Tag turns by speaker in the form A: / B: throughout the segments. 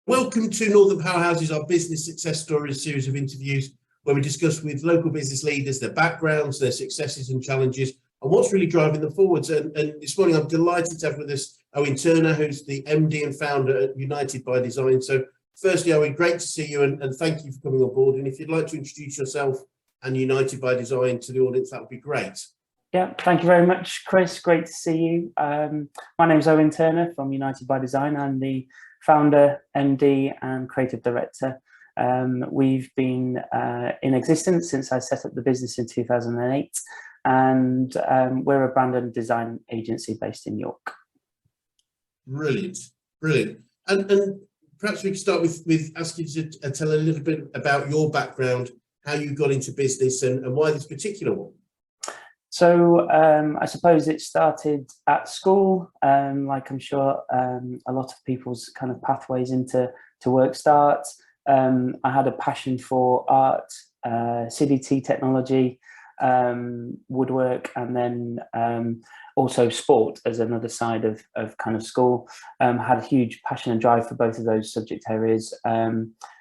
A: Welcome to Northern Powerhouses, our business success stories series of interviews where we discuss with local business leaders their backgrounds, their successes and challenges, and what's really driving them forwards. And this morning, I'm delighted to have with us Owen Turner, who's the MD and founder at United by Design. So firstly, Owen, great to see you and thank you for coming on board. And if you'd like to introduce yourself and United by Design to the audience, that would be great.
B: Yeah, thank you very much, Chris. Great to see you. My name is Owen Turner from United by Design. I'm the founder, MD and creative director. We've been in existence since I set up the business in 2008, and we're a brand and design agency based in York.
A: Brilliant, brilliant. And perhaps we could start with asking you to tell a little bit about your background, how you got into business and why this particular one.
B: So I suppose it started at school, like I'm sure a lot of people's kind of pathways into work start. I had a passion for art, CDT technology, woodwork, and then also sport as another side of kind of school. Had a huge passion and drive for both of those subject areas.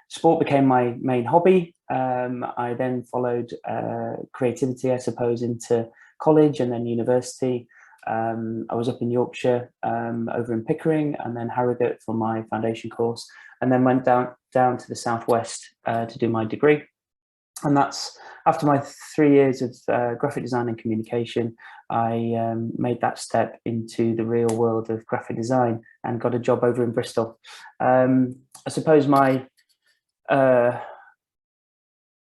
B: Sport became my main hobby. I then followed creativity, I suppose, into college and then university. I was up in Yorkshire, over in Pickering, and then Harrogate for my foundation course, and then went down to the southwest to do my degree. And that's after my 3 years of graphic design and communication, I made that step into the real world of graphic design and got a job over in Bristol. I suppose my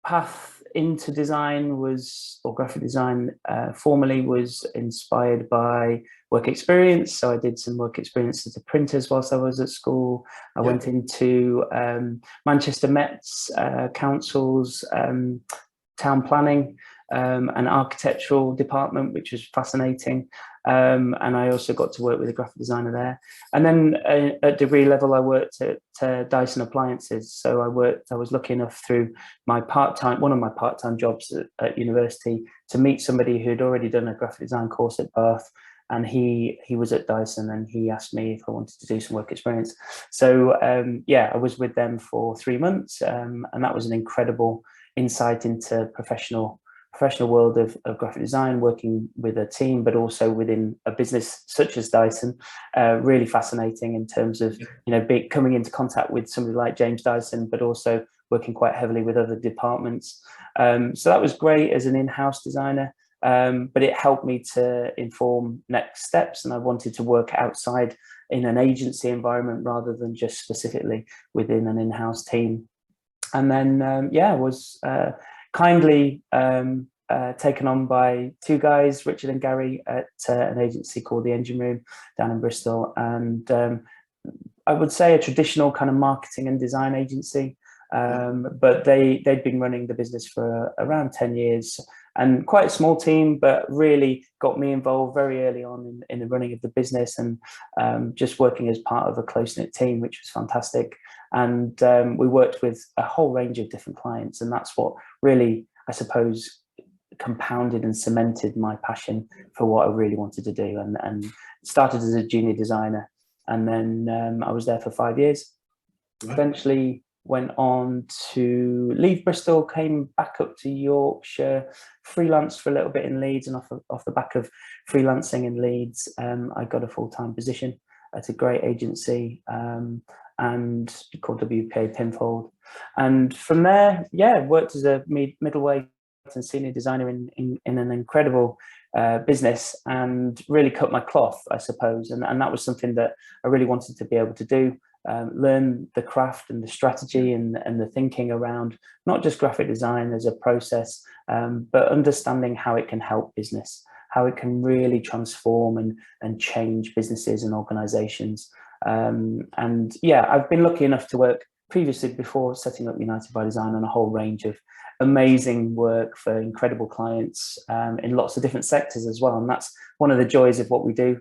B: path into design was, or graphic design formally, was inspired by work experience. So I did some work experience as a printers whilst I was at school. I went into Manchester Met's council's town planning and architectural department, which was fascinating. And I also got to work with a graphic designer there. And then at degree level, I worked at Dyson Appliances. So I was lucky enough through my one of my part-time jobs at university to meet somebody who'd already done a graphic design course at Bath. And he was at Dyson and he asked me if I wanted to do some work experience. So yeah, I was with them for 3 months. And that was an incredible insight into professional world of graphic design, working with a team, but also within a business such as Dyson. Really fascinating in terms of, coming into contact with somebody like James Dyson, but also working quite heavily with other departments. So that was great as an in-house designer, but it helped me to inform next steps. And I wanted to work outside in an agency environment rather than just specifically within an in-house team. And then, was kindly taken on by two guys, Richard and Gary, at an agency called The Engine Room down in Bristol. And I would say a traditional kind of marketing and design agency, but they'd been running the business for around 10 years and quite a small team, but really got me involved very early on in the running of the business and just working as part of a close-knit team, which was fantastic. And we worked with a whole range of different clients, and that's what really, I suppose, compounded and cemented my passion for what I really wanted to do. And started as a junior designer, and then I was there for 5 years. Eventually went on to leave Bristol, came back up to Yorkshire, freelanced for a little bit in Leeds, and off the back of freelancing in Leeds, I got a full-time position at a great agency and called WPA Pinfold. And from there, worked as a middleweight and senior designer in an incredible business, and really cut my cloth, I suppose. And that was something that I really wanted to be able to do, learn the craft and the strategy and the thinking around not just graphic design as a process, but understanding how it can help business, how it can really transform and change businesses and organizations. And yeah, I've been lucky enough to work previously, before setting up United by Design, on a whole range of amazing work for incredible clients in lots of different sectors as well. And that's one of the joys of what we do.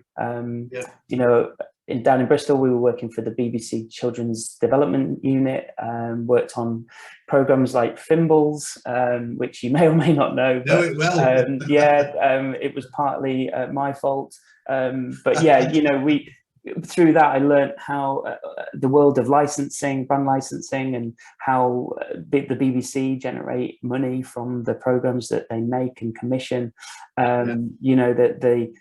B: Down in Bristol, we were working for the BBC Children's Development Unit, worked on programs like Fimbles, which you may or may not know. But,
A: it well.
B: it was partly my fault. But yeah, through that, I learned how the world of licensing, brand licensing, and how the BBC generate money from the programs that they make and commission. You know, that they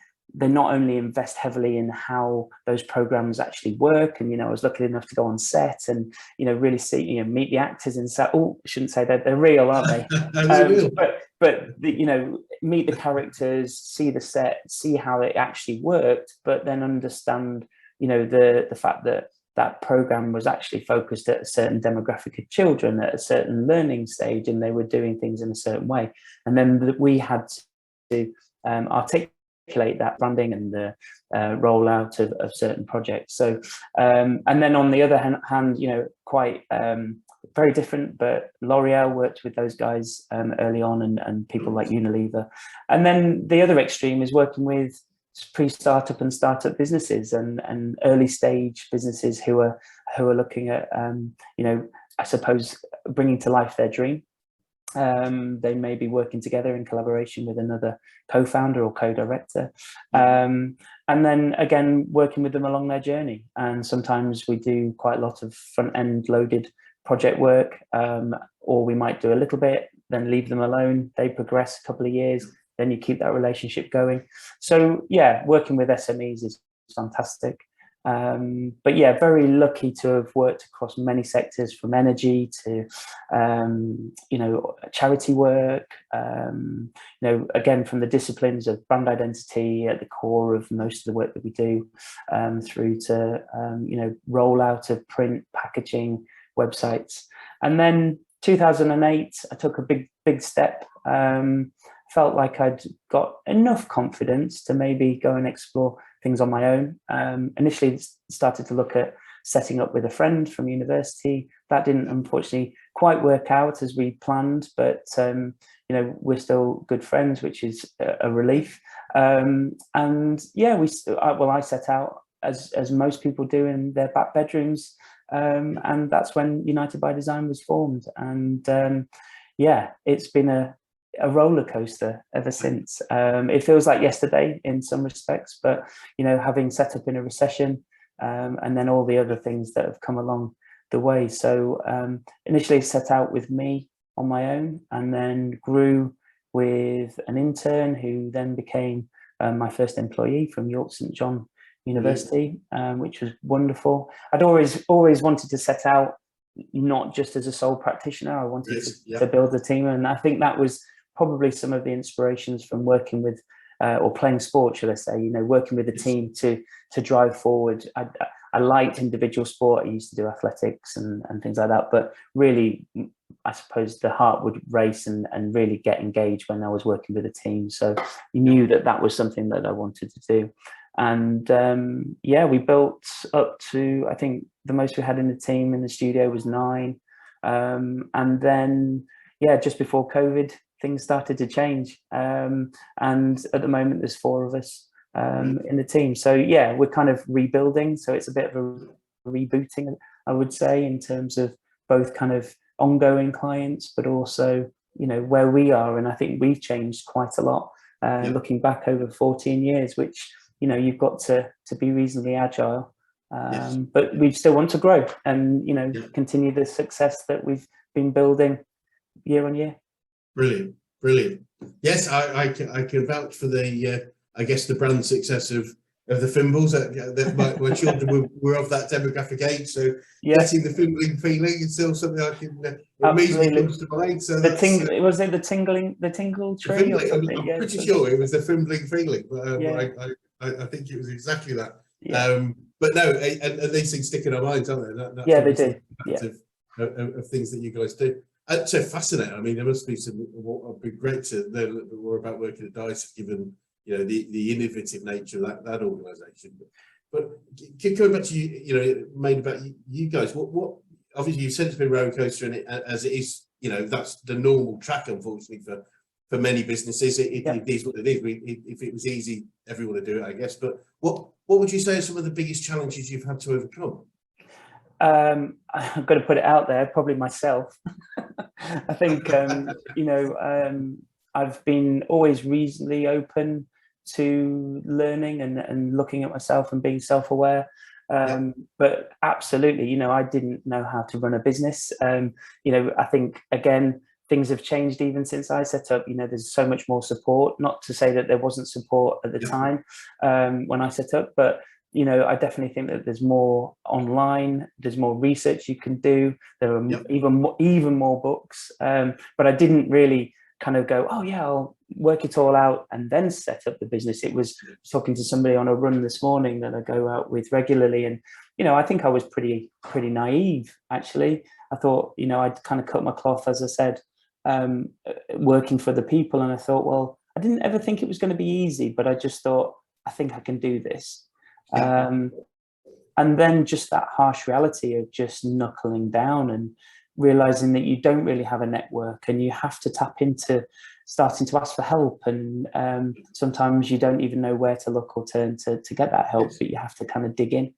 B: not only invest heavily in how those programs actually work, and, you know, I was lucky enough to go on set and, you know, really see, you know, meet the actors and say, oh, I shouldn't say that, they're real, aren't they?
A: Real.
B: But you know, meet the characters, see the set, see how it actually worked, but then understand, you know, the fact that that program was actually focused at a certain demographic of children at a certain learning stage, and they were doing things in a certain way, and then we had to articulate that branding and the rollout of certain projects. So and then on the other hand, you know, quite very different, but L'Oreal worked with those guys early on, and people like Unilever. And then the other extreme is working with pre-startup and startup businesses and early stage businesses who are looking at you know, I suppose, bringing to life their dream. They may be working together in collaboration with another co-founder or co-director, and then again working with them along their journey. And sometimes we do quite a lot of front-end loaded project work, or we might do a little bit, then leave them alone. They progress a couple of years, then you keep that relationship going. So yeah, working with SMEs is fantastic. But yeah, very lucky to have worked across many sectors, from energy to you know, charity work, you know, again, from the disciplines of brand identity at the core of most of the work that we do, through to you know, rollout of print, packaging, websites. And then 2008, I took a big step. Felt like I'd got enough confidence to maybe go and explore things on my own. Initially started to look at setting up with a friend from university. That didn't unfortunately quite work out as we planned, but you know, we're still good friends, which is a relief. And yeah, I set out as most people do in their back bedrooms, and that's when United by Design was formed. And yeah, it's been a roller coaster ever since. It feels like yesterday in some respects, but you know, having set up in a recession, and then all the other things that have come along the way. So initially set out with me on my own, and then grew with an intern who then became my first employee from York St John University, which was wonderful. I'd always wanted to set out not just as a sole practitioner. I wanted to build a team, and I think that was probably some of the inspirations from working with or playing sport, should I say, you know, working with a team to drive forward. I liked individual sport. I used to do athletics and things like that, but really, I suppose the heart would race and really get engaged when I was working with a team. So you knew that was something that I wanted to do. And yeah, we built up to, I think the most we had in the team in the studio was 9. And then, yeah, just before COVID, things started to change. And at the moment, there's 4 of us in the team. So yeah, we're kind of rebuilding. So it's a bit of a rebooting, I would say, in terms of both kind of ongoing clients, but also, you know, where we are. And I think we've changed quite a lot, looking back over 14 years, which, you know, you've got to be reasonably agile, but we still want to grow and, you know, continue the success that we've been building year on year.
A: Brilliant, brilliant. Yes, I can vouch for the I guess the brand success of the Fimbles. That my children were of that demographic age, so getting the Fimbling feeling is still something I can immediately comes to mind. So
B: was it the tingle tree or something?
A: I'm pretty sure it was the Fimbling feeling, but I think it was exactly that. But no, and these things stick in our minds, aren't they?
B: They do.
A: Of things that you guys do. So fascinating. I mean, there must be it'd be great to know a little bit more about working at Dice, given, you know, the innovative nature of that organisation. But going back to you know, made about you guys. What obviously you said it's been a roller coaster, and as it is, you know, that's the normal track, unfortunately, for many businesses. It is what it is. If it was easy, everyone would do it, I guess. But what would you say are some of the biggest challenges you've had to overcome?
B: I'm going to put it out there, probably myself. I think, you know, I've been always reasonably open to learning and looking at myself and being self-aware. But absolutely, you know, I didn't know how to run a business. You know, I think, again, things have changed even since I set up. You know, there's so much more support, not to say that there wasn't support at the time when I set up, but you know, I definitely think that there's more online, there's more research you can do. There are even more books, but I didn't really kind of go, oh yeah, I'll work it all out and then set up the business. It was talking to somebody on a run this morning that I go out with regularly, and you know, I think I was pretty naive, actually. I thought, you know, I'd kind of cut my cloth, as I said, working for the people, and I thought, well, I didn't ever think it was going to be easy, but I just thought, I think I can do this. And then just that harsh reality of just knuckling down and realizing that you don't really have a network, and you have to tap into starting to ask for help, and sometimes you don't even know where to look or turn to get that help, but you have to kind of dig in.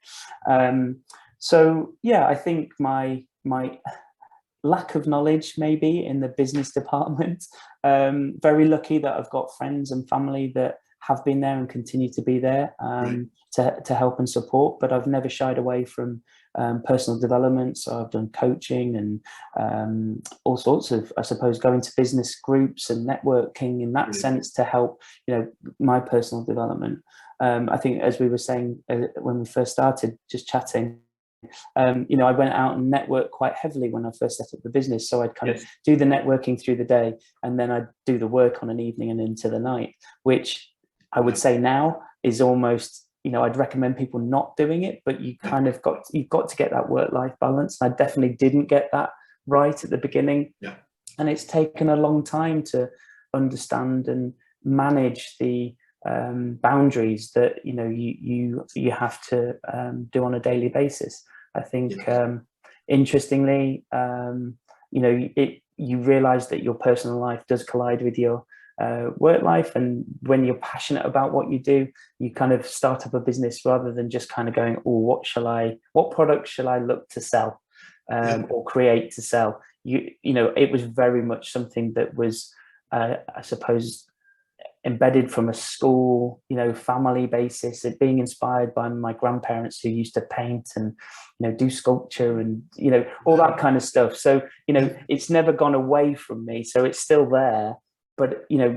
B: So yeah, I think my lack of knowledge maybe in the business department, very lucky that I've got friends and family that have been there and continue to be there to help and support, but I've never shied away from personal development. So I've done coaching and all sorts of, I suppose, going to business groups and networking in that sense to help, you know, my personal development. I think, as we were saying when we first started just chatting, you know, I went out and networked quite heavily when I first set up the business. So I'd kind of do the networking through the day, and then I'd do the work on an evening and into the night, which I would say now is almost, you know, I'd recommend people not doing it, but you kind of you've got to get that work-life balance. I definitely didn't get that right at the beginning. And it's taken a long time to understand and manage the boundaries that, you know, you have to do on a daily basis. I think, interestingly, you know, you realize that your personal life does collide with your work life, and when you're passionate about what you do, you kind of start up a business rather than just kind of going, oh, what product shall I look to sell or create to sell? You know, it was very much something that was, I suppose, embedded from a school, you know, family basis, it being inspired by my grandparents who used to paint and, you know, do sculpture and, you know, all that kind of stuff. So, you know, it's never gone away from me. So it's still there, but, you know,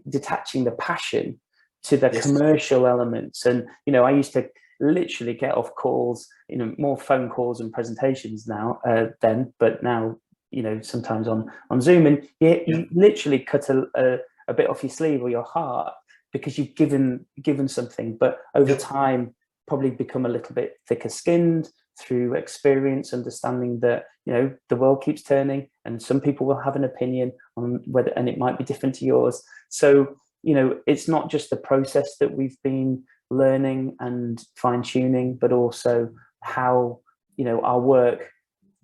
B: detaching the passion to the commercial elements. And, you know, I used to literally get off calls, you know, more phone calls and presentations now then, but now, you know, sometimes on Zoom, and you literally cut a bit off your sleeve or your heart because you've given something, but over time probably become a little bit thicker skinned through experience, understanding that, you know, the world keeps turning and some people will have an opinion on whether, and it might be different to yours. So, you know, it's not just the process that we've been learning and fine tuning, but also how, you know, our work,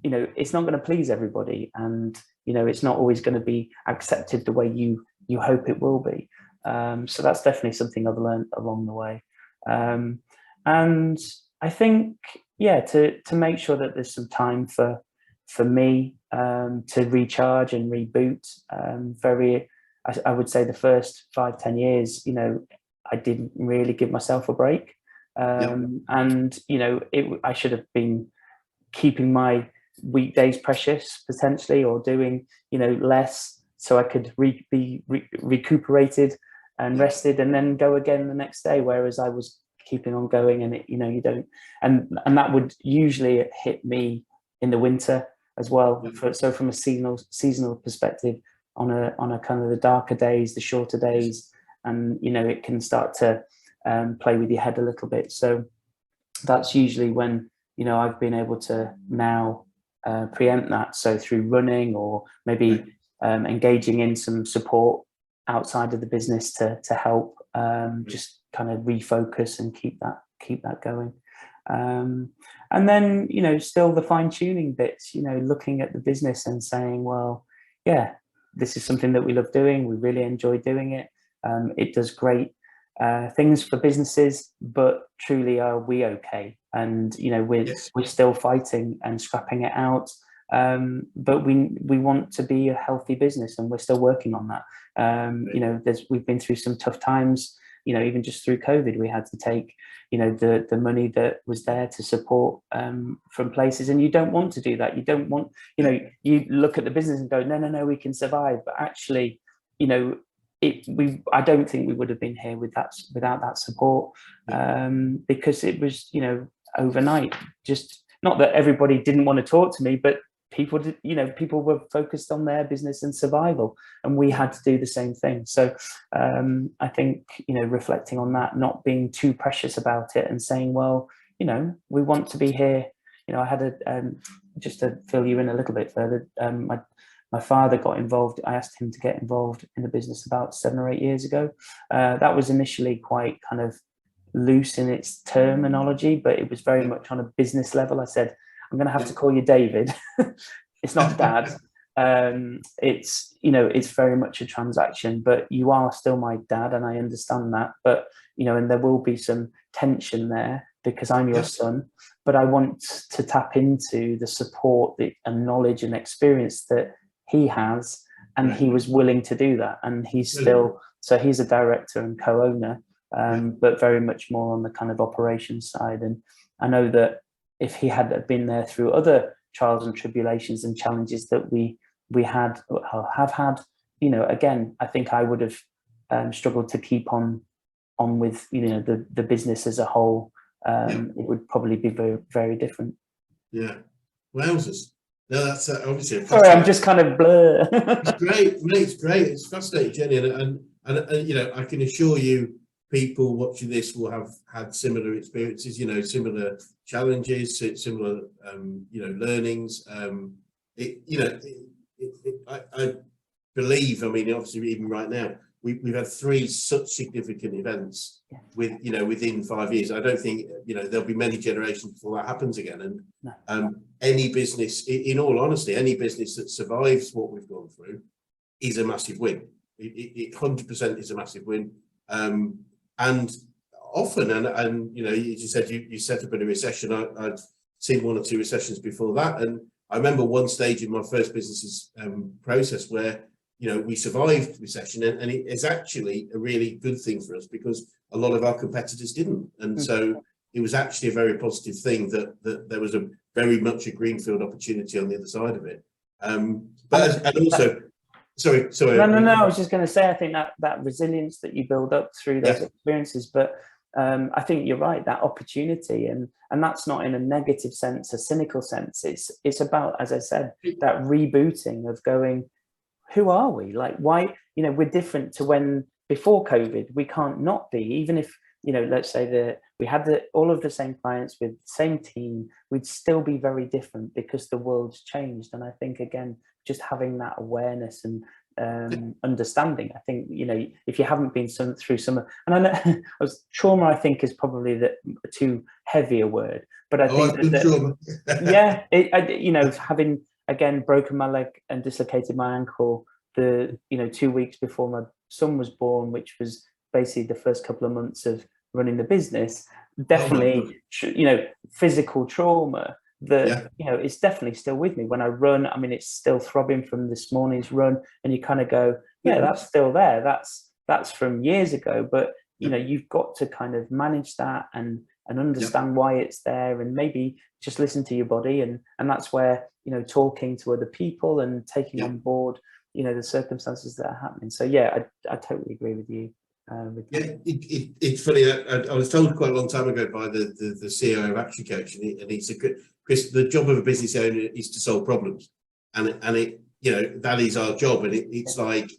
B: you know, it's not going to please everybody, and, you know, it's not always going to be accepted the way you hope it will be. So that's definitely something I've learned along the way. And I think, yeah, to make sure that there's some time for me to recharge and reboot. I would say the first 5-10 years, you know, I didn't really give myself a break. And, you know, I should have been keeping my weekdays precious potentially, or doing, you know, less, so I could be recuperated and rested and then go again the next day, whereas I was keeping on going, and it, you know, you don't, and that would usually hit me in the winter as well. So from a seasonal perspective, on a kind of the darker days, the shorter days, and, you know, it can start to play with your head a little bit. So that's usually when, you know, I've been able to now preempt that. So through running, or maybe engaging in some support outside of the business to help just kind of refocus and keep that going. And then, you know, still the fine tuning bits, you know, looking at the business and saying, well, yeah, this is something that we love doing. We really enjoy doing it. It does great things for businesses, but truly, are we okay? And, you know, we're still fighting and scrapping it out. But we want to be a healthy business, and we're still working on that. You know, we've been through some tough times, you know, even just through COVID, we had to take, you know, the money that was there to support from places, and you don't want to do that. You don't want, you know, you look at the business and go, no, we can survive, but actually, you know, I don't think we would have been here without that support, because it was, you know, overnight. Just not that everybody didn't want to talk to me, but people did, you know, people were focused on their business and survival, and we had to do the same thing. So I think, you know, reflecting on that, not being too precious about it, and saying, well, you know, we want to be here. You know, I had just to fill you in a little bit further, my father got involved. I asked him to get involved in the business about 7 or 8 years ago. That was initially quite kind of loose in its terminology, but it was very much on a business level. I said, I'm going to have to call you David. It's not Dad. It's, you know, it's very much a transaction, but you are still my dad, and I understand that. But, you know, and there will be some tension there because I'm your son, but I want to tap into the support and knowledge and experience that he has, and he was willing to do that. And he's still, so he's a director and co-owner, but very much more on the kind of operations side. And I know that if he had been there through other trials and tribulations and challenges that we had or have had, you know, again, I think I would have struggled to keep on with, you know, the business as a whole. It would probably be very, very different.
A: Yeah. Wowzers. No, that's obviously.
B: Sorry, I'm just kind of blur.
A: It's great, mate. It's great. It's fascinating, Jenny, and you know, I can assure you, people watching this will have had similar experiences. You know, similar challenges, similar you know, learnings. I believe. I mean, obviously, even right now, we've had 3 such significant events within 5 years. I don't think, you know, there'll be many generations before that happens again. And any business, in all honesty, any business that survives what we've gone through is a massive win. It 100% is a massive win. And often, and you know, you said you set up in a recession. I'd seen 1 or 2 recessions before that, and I remember one stage in my first business's process where, you know, we survived recession, and it is actually a really good thing for us because a lot of our competitors didn't, and so it was actually a very positive thing that there was a very much a greenfield opportunity on the other side of it. But and also, sorry.
B: No. I was just going to say, I think that resilience that you build up through those experiences, but I think you're right, that opportunity, and that's not in a negative sense, a cynical sense. It's about, as I said, that rebooting of going, who are we? Like, why, you know, we're different to when before COVID. We can't not be, even if, you know, let's say that we had all of the same clients with the same team, we'd still be very different because the world's changed. And I think, again, just having that awareness and understanding, I think, you know, if you haven't been through some, and I know trauma, I think, is probably the too heavy a word, but I think you know, having, again, broken my leg and dislocated my ankle 2 weeks before my son was born, which was basically the first couple of months of running the business, definitely, you know, physical trauma that, you know, it's definitely still with me when I run. I mean, it's still throbbing from this morning's run, and you kind of go, yeah, that's still there. That's from years ago, but you know, you've got to kind of manage that and understand why it's there, and maybe just listen to your body, and that's where, you know, talking to other people and taking on board, you know, the circumstances that are happening. So yeah, I totally agree with you.
A: It's funny. I was told quite a long time ago by the CEO of Action Coach, and he said, Chris, the job of a business owner is to solve problems, and it, you know, that is our job, and it's like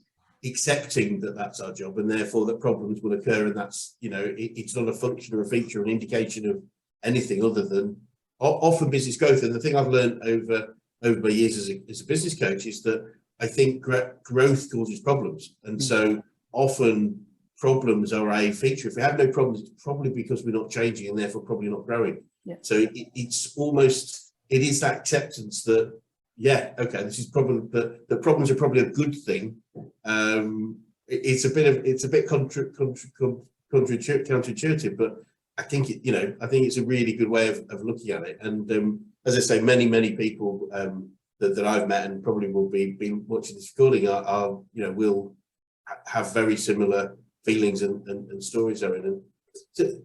A: accepting that that's our job, and therefore that problems will occur, and that's, you know, it's not a function or a feature or an indication of anything other than often business growth. And the thing I've learned over my years as a business coach is that I think growth causes problems, and so often problems are a feature. If we have no problems, it's probably because we're not changing, and therefore probably not growing. So it's almost, it is that acceptance that, this is probably the problems are probably a good thing. It's a bit counterintuitive, but I think I think it's a really good way of looking at it. And as I say, many people that I've met and probably will be watching this recording are will have very similar feelings and stories, Owen. And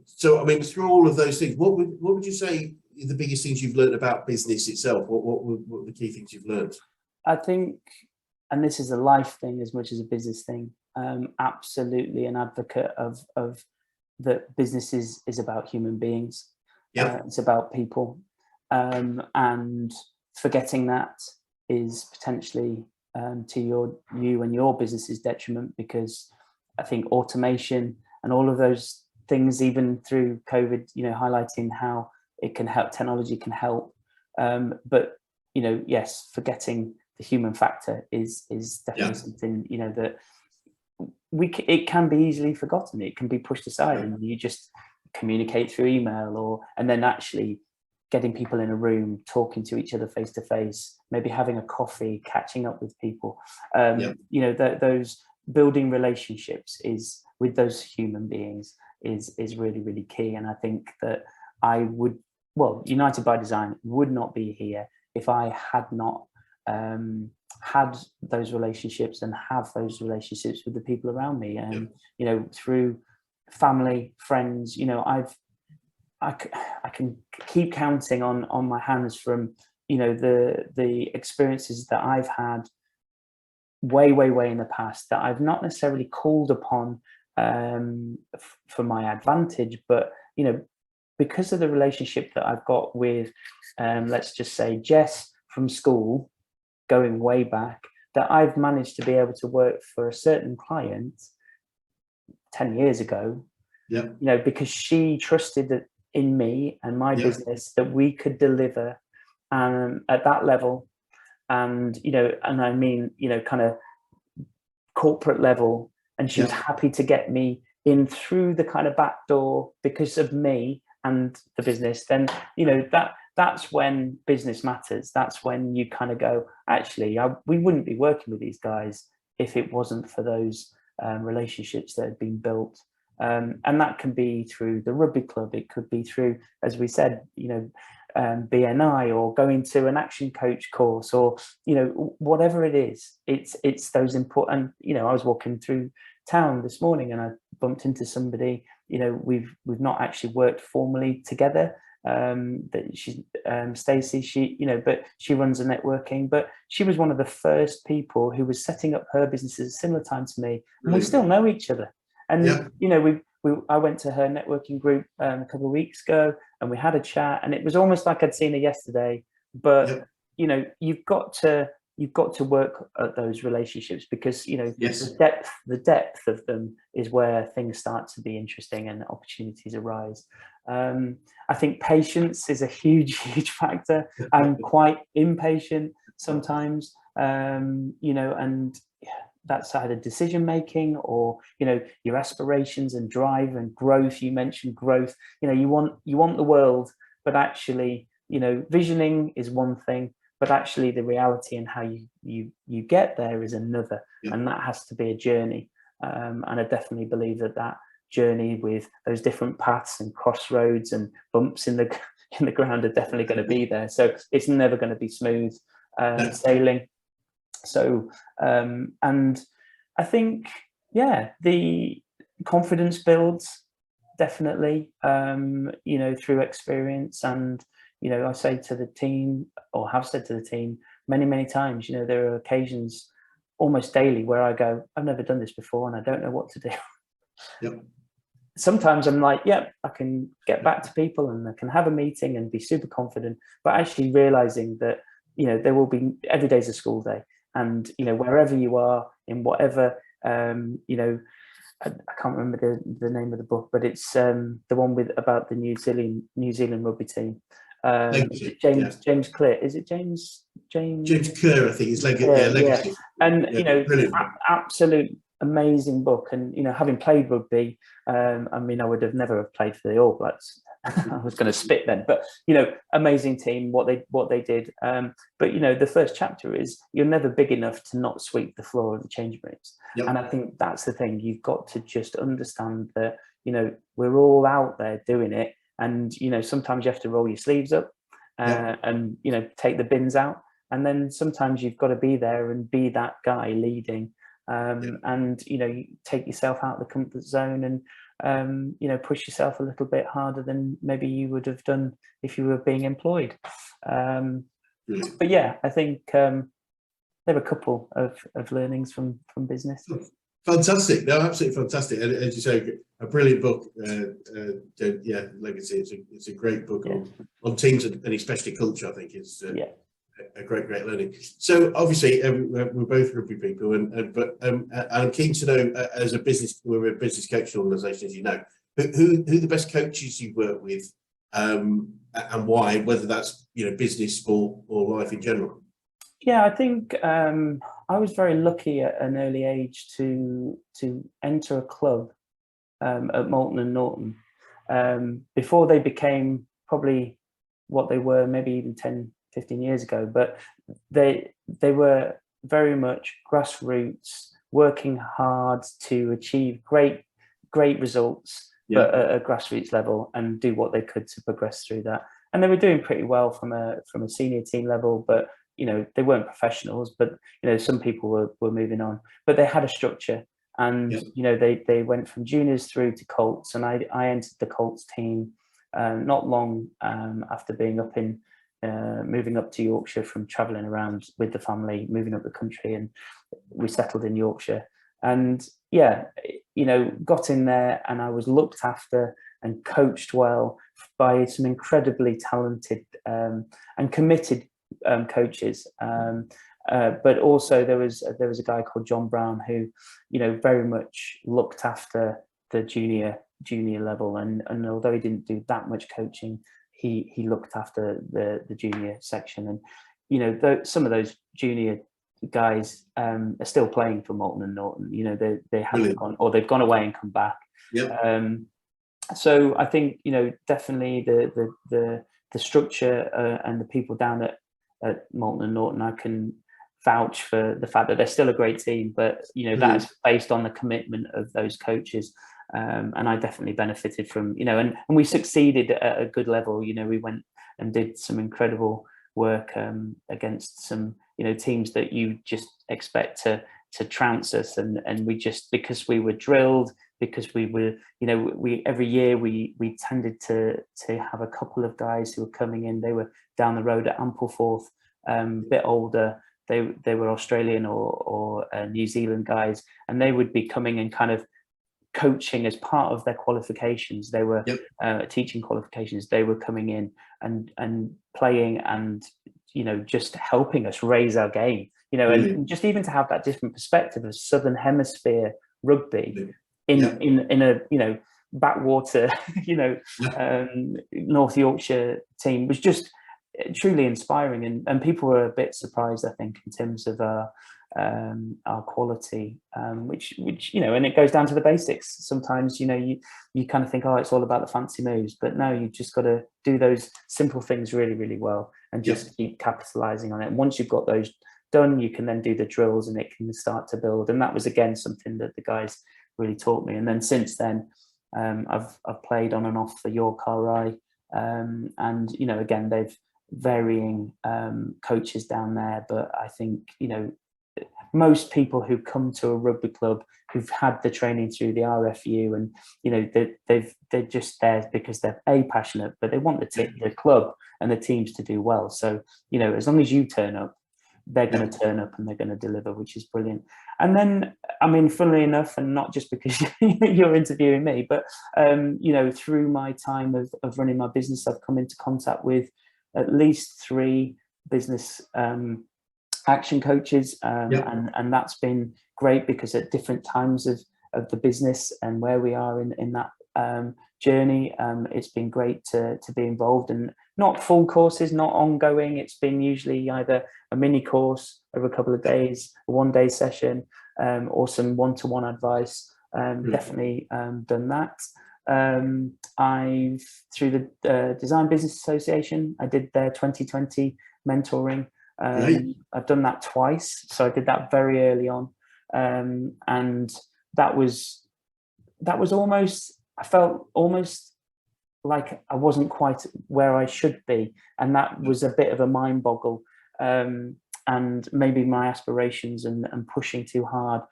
A: so I mean, through all of those things, what would you say are the biggest things you've learned about business itself? What are the key things you've learned?
B: I think, and this is a life thing as much as a business thing, absolutely an advocate of that business is about human beings.
A: Yeah.
B: It's about people, and forgetting that is potentially to you and your business's detriment, because I think automation and all of those things, even through COVID, highlighting how it can help, technology can help, but yes, forgetting the human factor is definitely something that it can be easily forgotten. It can be pushed aside, and you just communicate through email, and then actually getting people in a room, talking to each other face to face, maybe having a coffee, catching up with people. Those building relationships is with those human beings is really, really key. And I think that United by Design would not be here if I had not had those relationships and have those relationships with the people around me. And through family, friends, I can keep counting on my hands from the experiences that I've had way in the past that I've not necessarily called upon for my advantage, but because of the relationship that I've got with let's just say Jess from school, going way back, that I've managed to be able to work for a certain client 10 years ago, because she trusted that in me and my business that we could deliver at that level, and I mean kind of corporate level, and she was happy to get me in through the kind of back door because of me and the business. Then that's when business matters. That's when you kind of go, actually, we wouldn't be working with these guys if it wasn't for those relationships that had been built. And that can be through the rugby club. It could be through, as we said, BNI, or going to an action coach course, or whatever it is. It's those important. I was walking through town this morning and I bumped into somebody. We've not actually worked formally together. That she's Stacey. She but she runs a networking. But she was one of the first people who was setting up her business at a similar time to me, and we still know each other. And I went to her networking group a couple of weeks ago, and we had a chat, and it was almost like I'd seen her yesterday. But you've got to work at those relationships, because the depth of them is where things start to be interesting and opportunities arise. I think patience is a huge factor. I'm quite impatient sometimes, and that's either decision making or your aspirations and drive and growth. You mentioned growth. You want the world, but actually visioning is one thing, but actually the reality and how you get there is another. And that has to be a journey. And I definitely believe that journey, with those different paths and crossroads and bumps in the ground, are definitely going to be there. So it's never going to be smooth sailing. So and I think the confidence builds definitely through experience. And I say to the team, or have said to the team many times, there are occasions almost daily where I go, I've never done this before and I don't know what to do. Sometimes I'm like, I can get back to people and I can have a meeting and be super confident, but actually realizing that there will be, every day's a school day. And wherever you are, in whatever I can't remember the name of the book, but it's the one about the New Zealand rugby team. James Clear, is it James
A: Kerr, I think is Legacy.
B: And absolute amazing book. And having played rugby, I mean, I would have never played for the All Blacks. I was going to spit then, but amazing team, what they did. But the first chapter is, you're never big enough to not sweep the floor of the change rooms. And I think that's the thing. You've got to just understand that we're all out there doing it, and sometimes you have to roll your sleeves up and take the bins out, and then sometimes you've got to be there and be that guy leading. and you take yourself out of the comfort zone and push yourself a little bit harder than maybe you would have done if you were being employed. But yeah, I think there were a couple of learnings from business.
A: Fantastic. No, absolutely fantastic. And as you say, a brilliant book. Yeah, Legacy. It's a great book on teams and especially culture. I think is a great learning. So obviously we're both rugby people, but I'm keen to know, as a business, we're a business coaching organisation, as you know, who the best coaches you work with, and why, whether that's business, sport, or life in general.
B: Yeah, I think I was very lucky at an early age to enter a club at Moulton and Norton before they became probably what they were maybe even 10, 15 years ago. But they were very much grassroots, working hard to achieve great results, but at a grassroots level, and do what they could to progress through that. And they were doing pretty well from a senior team level, but they weren't professionals, but some people were moving on, but they had a structure, and they went from juniors through to Colts, and I entered the Colts team not long after being up in moving up to Yorkshire from traveling around with the family, moving up the country, and we settled in Yorkshire. And got in there, and I was looked after and coached well by some incredibly talented and committed coaches, but also there was a guy called John Brown who very much looked after the junior level, and although he didn't do that much coaching, he looked after the junior section. And some of those junior guys are still playing for Moulton and Norton. They haven't gone, or they've gone away and come back. So I think definitely the structure and the people down at Moulton and Norton, I can vouch for the fact that they're still a great team, but that's based on the commitment of those coaches, and I definitely benefited from and we succeeded at a good level. We went and did some incredible work against some teams that you just expect to trounce us, and we just, because we were drilled, because we were we every year we tended to have a couple of guys who were coming in. They were down the road at Ampleforth, a bit older. They were Australian or New Zealand guys, and they would be coming and kind of coaching as part of their qualifications. They were teaching qualifications. They were coming in and playing, and just helping us raise our game. And just even to have that different perspective of Southern Hemisphere rugby in a backwater North Yorkshire team was just truly inspiring, and people were a bit surprised, I think, in terms of our quality, which and it goes down to the basics. Sometimes you kind of think, oh, it's all about the fancy moves, but no, you just got to do those simple things really, really well, and just keep capitalizing on it. And once you've got those done, you can then do the drills, and it can start to build. And that was again something that the guys really taught me. And then since then, I've played on and off for York RI, and again, they've varying coaches down there, but I think most people who come to a rugby club who've had the training through the RFU, and they're just there because they're passionate, but they want the club and the teams to do well. So as long as you turn up, they're going to turn up and they're going to deliver, which is brilliant. And then, I mean, funnily enough, and not just because you're interviewing me, but through my time of running my business, I've come into contact with at least 3 business action coaches, and that's been great, because at different times of the business and where we are in that journey, it's been great to be involved, and not full courses, not ongoing. It's been usually either a mini course over a couple of days, a one-day session, or some one-to-one advice. Definitely done that. I've, through the Design Business Association, I did their 2020 mentoring. I've done that twice, so I did that very early on, and that was almost, I felt almost like I wasn't quite where I should be, and that was a bit of a mind boggle, and maybe my aspirations and pushing too hard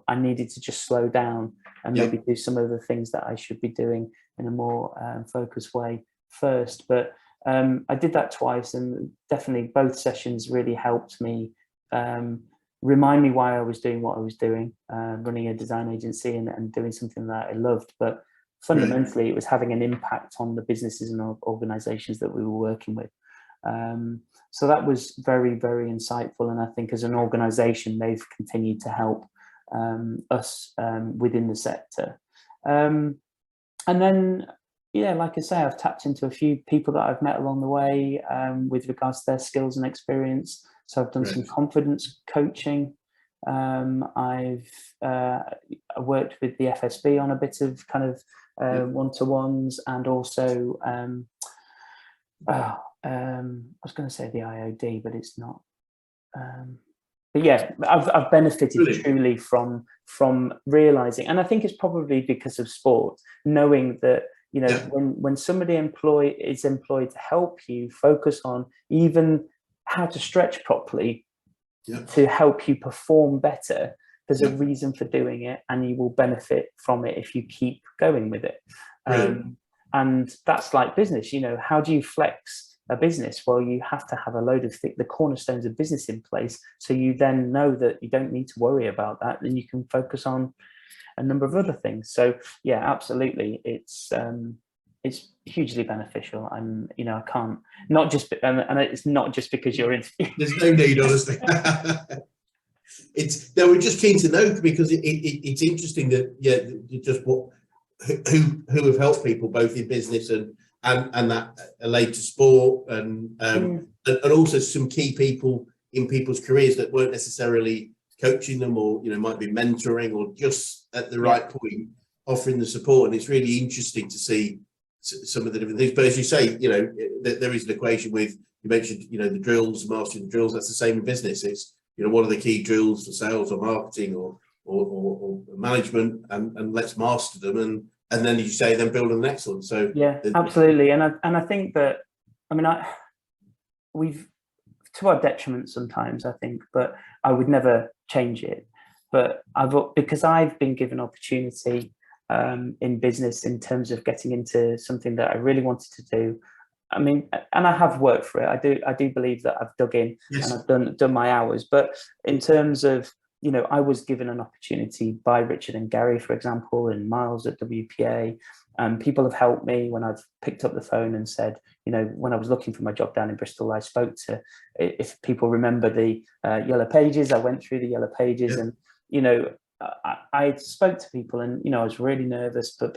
B: I needed to just slow down and
A: Yeah.
B: maybe do some of the things that I should be doing in a more focused way first. But I did that twice, and definitely both sessions really helped me remind me why I was doing what I was doing, running a design agency and doing something that I loved. But fundamentally, it was having an impact on the businesses and organizations that we were working with. So that was very, very insightful. And I think as an organization, they've continued to help us within the sector. And then, yeah, like I say, I've tapped into a few people that I've met along the way with regards to their skills and experience. So I've done some confidence coaching. I've worked with the FSB on a bit of kind of one-to-ones, and also I was going to say the IOD, but it's not. But yeah, I've benefited truly from realizing, and I think it's probably because of sport, knowing that, you know, when somebody is employed to help you focus on even how to stretch properly to help you perform better, there's a reason for doing it, and you will benefit from it if you keep going with it. And that's like business, you know, how do you flex a business? Well, you have to have a load of the cornerstones of business in place, so you then know that you don't need to worry about that, and you can focus on a number of other things. So yeah, absolutely, it's hugely beneficial. And you know, I can't, not just, and it's not just because you're in.
A: There's no need, honestly. We're just keen to know, because it's interesting that just who have helped people both in business and that relate to sport, and also some key people in people's careers that weren't necessarily coaching them, or you know, might be mentoring, or just at the right point offering the support. And it's really interesting to see some of the different things. But as you say, you know, there is an equation with, you mentioned, you know, the drills, mastering the drills. That's the same in business. It's, you know, what are the key drills for sales or marketing or management, and let's master them, and then, as you say, then build on excellence. So
B: yeah, absolutely. And I think that, I mean, we've, to our detriment sometimes, I think, but I would never change it. But because I've been given opportunity in business in terms of getting into something that I really wanted to do. I mean, and I have worked for it. I do believe that I've dug in and I've done my hours. But in terms of, you know, I was given an opportunity by Richard and Gary, for example, and Miles at WPA. People have helped me when I've picked up the phone and said, you know, when I was looking for my job down in Bristol, I spoke to, if people remember the Yellow Pages, I went through the Yellow Pages, and, you know, I spoke to people, and, you know, I was really nervous, but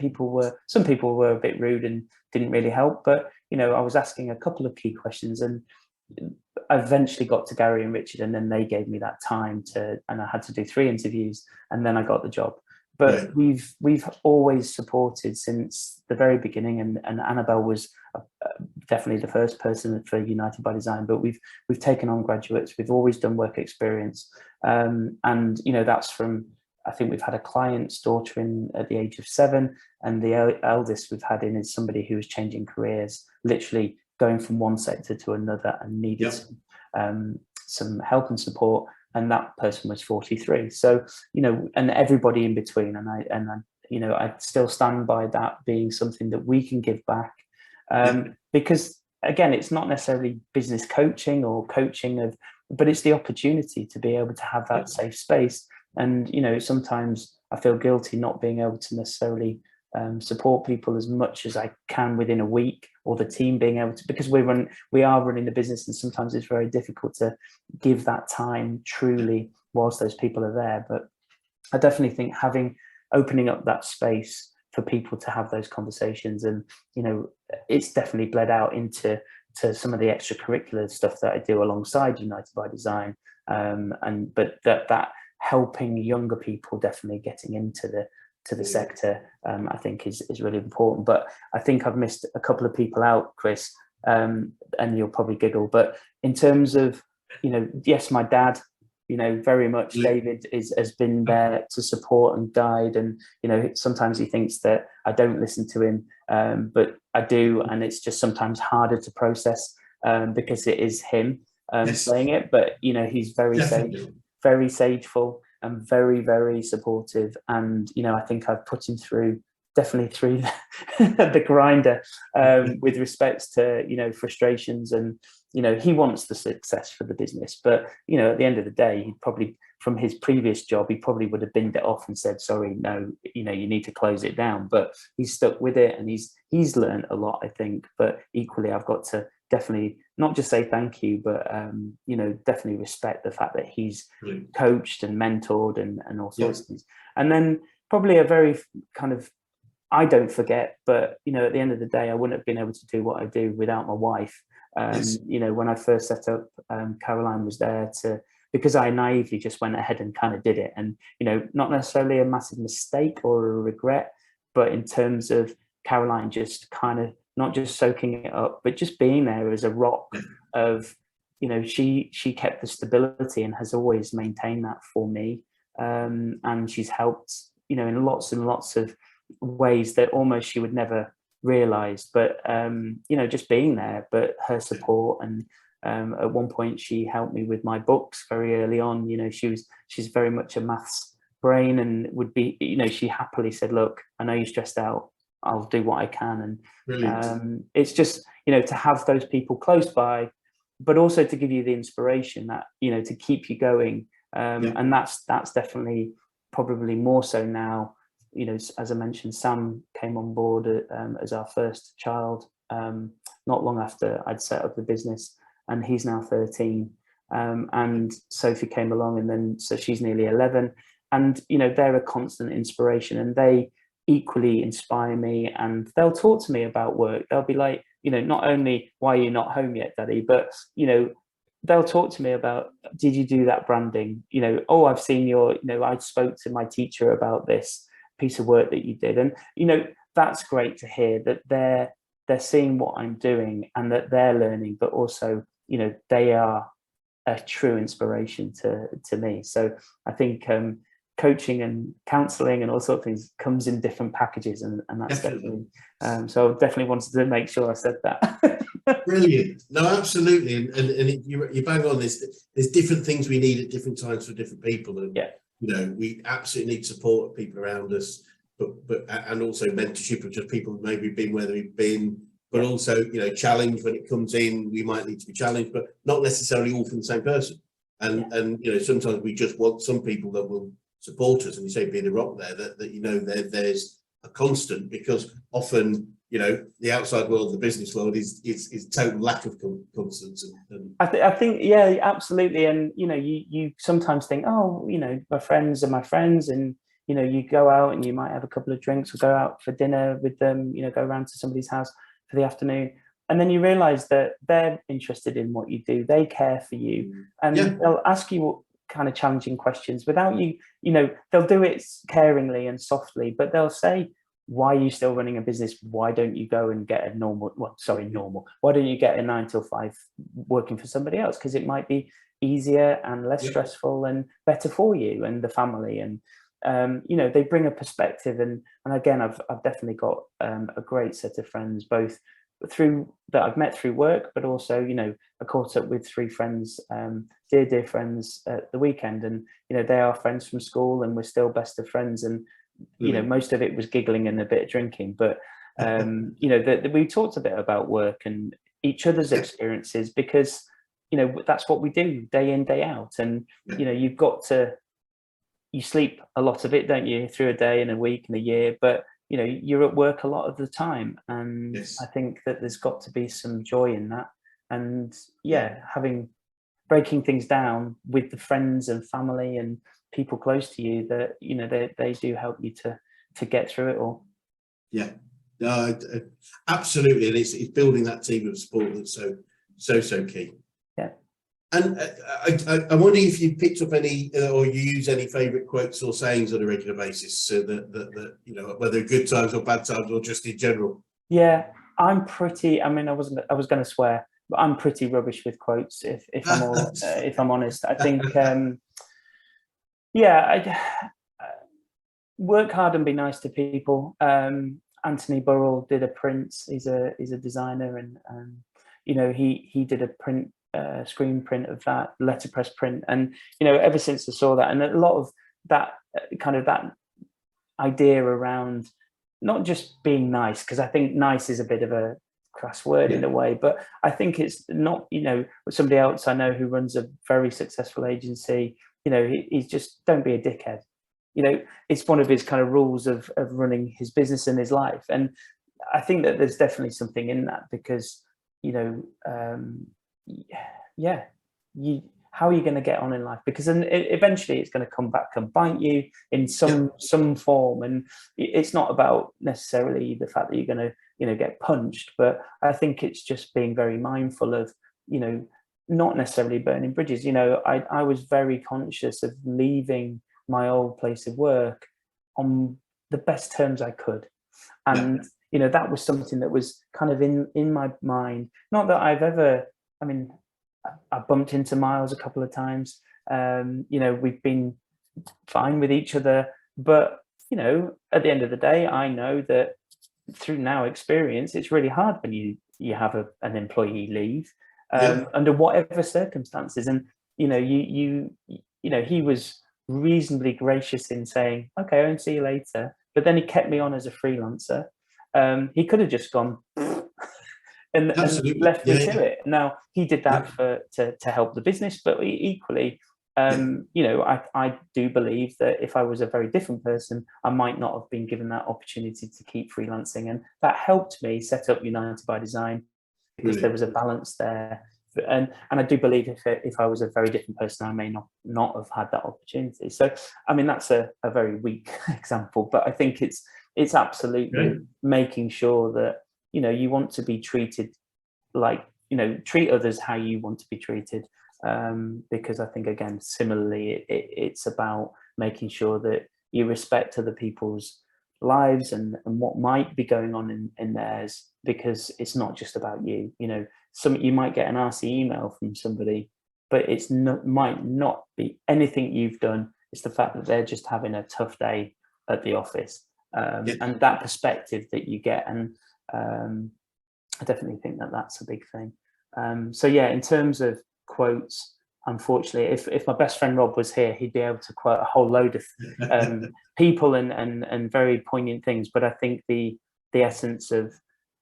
B: some people were a bit rude and didn't really help. But, you know, I was asking a couple of key questions, and I eventually got to Gary and Richard, and then they gave me that time and I had to do 3 interviews, and then I got the job. But we've always supported since the very beginning, and Annabelle was definitely the first person for United by Design. But we've taken on graduates. We've always done work experience, and you know, that's from, I think we've had a client's daughter in at the age of 7, and the eldest we've had in is somebody who was changing careers, literally going from one sector to another, and needed some help and support. And that person was 43. So, you know, and everybody in between. And I, you know, I still stand by that being something that we can give back, because again, it's not necessarily business coaching or coaching but it's the opportunity to be able to have that safe space. And, you know, sometimes I feel guilty not being able to necessarily support people as much as I can within a week, or the team being able to, because we are running the business, and sometimes it's very difficult to give that time truly whilst those people are there. But I definitely think opening up that space for people to have those conversations, and, you know, it's definitely bled out into some of the extracurricular stuff that I do alongside United by Design, but that helping younger people definitely getting into the sector, I think is really important. But I think I've missed a couple of people out, Chris, and you'll probably giggle, but in terms of, you know, yes, my dad, you know, very much David has been there to support and guide, and, you know, sometimes he thinks that I don't listen to him, but I do, and it's just sometimes harder to process because it is him saying it. But, you know, he's very sage, very sageful. and very, very supportive. And, you know, I think I've put him definitely through the grinder with respects to, you know, frustrations. And, you know, he wants the success for the business, but, you know, at the end of the day, he probably, from his previous job, he probably would have binned it off and said, sorry, no, you know, you need to close it down. But he's stuck with it, and he's learned a lot, I think. But equally, I've got to definitely not just say thank you, but you know, definitely respect the fact that he's coached and mentored and all sorts of things. And then probably a very kind of, I don't forget, but, you know, at the end of the day, I wouldn't have been able to do what I do without my wife. You know, when I first set up, Caroline was there because I naively just went ahead and kind of did it. And, you know, not necessarily a massive mistake or a regret, but in terms of Caroline just kind of not just soaking it up, but just being there as a rock of, you know, she kept the stability and has always maintained that for me. And she's helped, you know, in lots and lots of ways that almost she would never realize. But, you know, just being there, but her support. And at one point she helped me with my books very early on. You know, she's very much a maths brain, and would be, you know, she happily said, look, I know you're stressed out, I'll do what I can. And it's just, you know, to have those people close by, but also to give you the inspiration that, you know, to keep you going. And that's definitely probably more so now. You know, as I mentioned, Sam came on board as our first child not long after I'd set up the business, and he's now 13. And Sophie came along, and then so she's nearly 11. And, you know, they're a constant inspiration, and they equally inspire me, and they'll talk to me about work. They'll be like, you know, not only, why are you not home yet, Daddy, but, you know, they'll talk to me about, did you do that branding? You know, oh, I've seen your, you know, I spoke to my teacher about this piece of work that you did. And, you know, that's great to hear that they're seeing what I'm doing and that they're learning, but also, you know, they are a true inspiration to me. So I think coaching and counseling and all sorts of things comes in different packages, and that's definitely so I definitely wanted to make sure I said that.
A: Brilliant. No, absolutely. And you bang on this. There's different things we need at different times for different people. And, you know, we absolutely need support of people around us, but and also mentorship of just people who maybe been where they've been, but also, you know, challenge when it comes in. We might need to be challenged, but not necessarily all from the same person. And you know, sometimes we just want some people that will support us, and you say be the rock there, that you know, there's a constant, because often, you know, the outside world, the business world is total lack of constants. And
B: I think, yeah, absolutely. And, you know, you sometimes think, oh, you know, my friends are my friends, and, you know, you go out and you might have a couple of drinks or go out for dinner with them, you know, go around to somebody's house for the afternoon. And then you realize that they're interested in what you do. They care for you, and they'll ask you what kind of challenging questions without you, you know, they'll do it caringly and softly, but they'll say, why are you still running a business? Why don't you go and get a normal, why don't you get a 9 to 5 working for somebody else? Because it might be easier and less stressful and better for you and the family. And you know, they bring a perspective. And again, I've definitely got a great set of friends, both that I've met through work, but also, you know, I caught up with 3 friends, dear friends at the weekend, and, you know, they are friends from school, and we're still best of friends. And, you know, most of it was giggling and a bit of drinking, but you know, we talked a bit about work and each other's experiences, because, you know, that's what we do day in, day out. And, you know, you sleep a lot of it, don't you, through a day and a week and a year, but, you know, you're at work a lot of the time. And I think that there's got to be some joy in that. And breaking things down with the friends and family and people close to you, that, you know, they do help you to get through it all.
A: No, absolutely. And it's building that team of support that's so key. And I'm wondering if you picked up any or you use any favorite quotes or sayings on a regular basis, so that you know, whether good times or bad times or just in general.
B: I'm pretty, I mean, I was going to swear, but I'm pretty rubbish with quotes, if I'm honest. I think work hard and be nice to people. Anthony Burrell did a print. He's a designer, and you know, he did a print, screen print of that letterpress print. And, you know, ever since I saw that, and a lot of that kind of that idea around not just being nice, because I think nice is a bit of a crass word in a way, but I think it's not, somebody else I know who runs a very successful agency, he's just, don't be a dickhead. It's one of his kind of rules of running his business and his life. And I think that there's definitely something in that, because, how are you going to get on in life? Because then eventually it's going to come back and bite you in some form. And it's not about necessarily the fact that you're going to, get punched, but I think it's just being very mindful of, not necessarily burning bridges. I was very conscious of leaving my old place of work on the best terms I could. And, that was something that was kind of in my mind. Not that I've ever, I bumped into Miles a couple of times. We've been fine with each other, but, at the end of the day, I know that through now experience, it's really hard when you have an employee leave under whatever circumstances. And, he was reasonably gracious in saying, okay, I won't see you later. But then he kept me on as a freelancer. He could have just gone and left me to it. Now, he did that to help the business, but equally, I do believe that if I was a very different person, I might not have been given that opportunity to keep freelancing. And that helped me set up United by Design, because there was a balance there. And I do believe if I was a very different person, I may not have had that opportunity. So, that's a very weak example, but I think it's absolutely making sure that, you want to be treated like, treat others how you want to be treated. Because I think, again, similarly, it's about making sure that you respect other people's lives and what might be going on in theirs, because it's not just about you. You might get an RC email from somebody, but might not be anything you've done. It's the fact that they're just having a tough day at the office, and that perspective that you get. And I definitely think that that's a big thing. In terms of quotes, unfortunately, if my best friend Rob was here, he'd be able to quote a whole load of people and very poignant things. But I think the essence of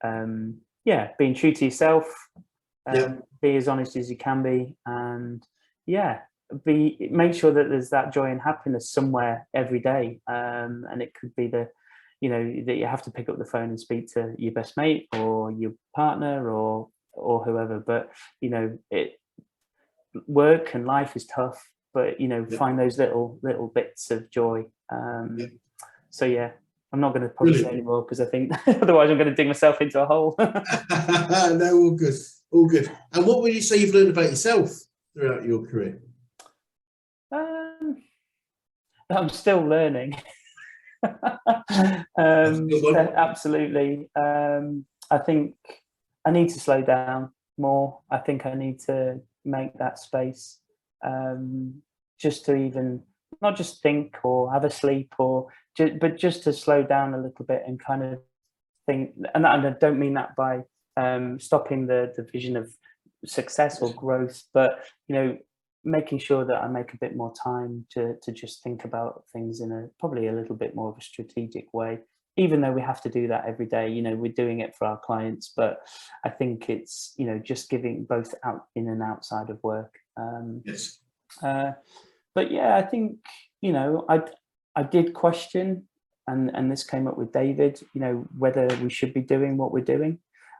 B: being true to yourself, be as honest as you can be, and make sure that there's that joy and happiness somewhere every day. And it could be that you have to pick up the phone and speak to your best mate or your partner or whoever. But work and life is tough, but find those little bits of joy. I'm not going to probably say anymore, because I think otherwise I'm going to dig myself into a hole.
A: No, all good. And what would you say you've learned about yourself throughout your career?
B: I'm still learning. Absolutely. I think I need to slow down more. I think I need to make that space, just to even not just think or have a sleep, but just to slow down a little bit and kind of think. And I don't mean that by stopping the vision of success or growth, but making sure that I make a bit more time to just think about things in probably a little bit more of a strategic way, even though we have to do that every day. We're doing it for our clients, but I think it's, just giving both out in and outside of work. But I think, I did question, and this came up with David, whether we should be doing what we're doing.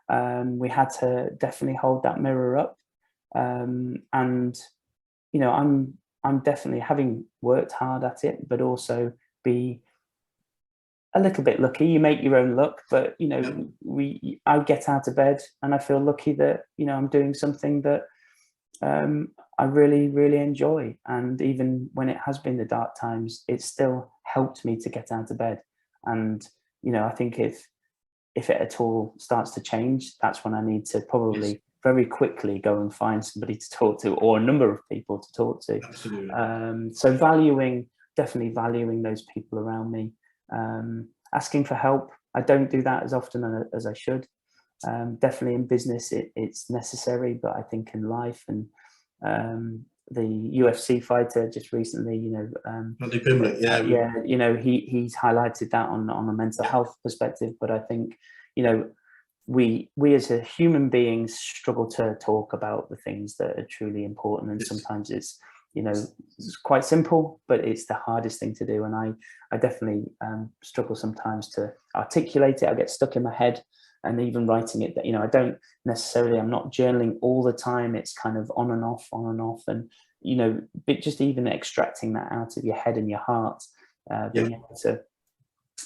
B: We had to definitely hold that mirror up. And, I'm definitely, having worked hard at it, but also be a little bit lucky. You make your own luck, but I get out of bed and I feel lucky that I'm doing something that I really, really enjoy. And even when it has been the dark times, it's still helped me to get out of bed. And I think if it at all starts to change, that's when I need to probably very quickly go and find somebody to talk to, or a number of people to talk to.
A: Absolutely.
B: So definitely valuing those people around me. Asking for help. I don't do that as often as I should. Definitely in business, it's necessary, but I think in life and the UFC fighter just recently, you know,
A: Andy Pimlet,
B: yeah, you know, he's highlighted that on a mental health perspective. But I think, you know, we as a human beings struggle to talk about the things that are truly important, and sometimes it's, you know, it's quite simple, but it's the hardest thing to do. And I definitely struggle sometimes to articulate it. I get stuck in my head, and even writing it, that, you know, I don't necessarily, I'm not journaling all the time. It's kind of on and off, and, you know, but just even extracting that out of your head and your heart, being able to,